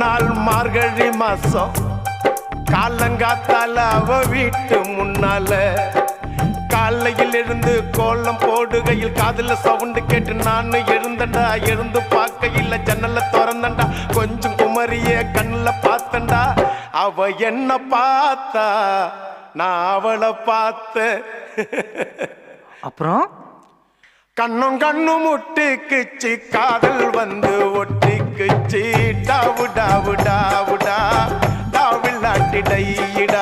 நாள் மார்கழி மாசம் காலங்காத்தால அவ வீட்டு முன்னால காலையில் இருந்து கோலம் போடுகையில் காதுல சவுண்டு கேட்டு நானு எழுந்தண்டா. எழுந்து பார்க்கையில் ஜன்னல திறந்தண்டா. கொஞ்சம் குமரிய கண்ணுல பார்த்தண்டா. அவ என்ன பார்த்தா, நான் அவளை பார்த்த. அப்புறம் கண்ணும் கண்ணும் முட்டிக்குச்சு, காதல் வந்து ஒட்டிக்குச்சு. டாவு டாவு டாவுடா டாவில்லாட்டி டையிடா.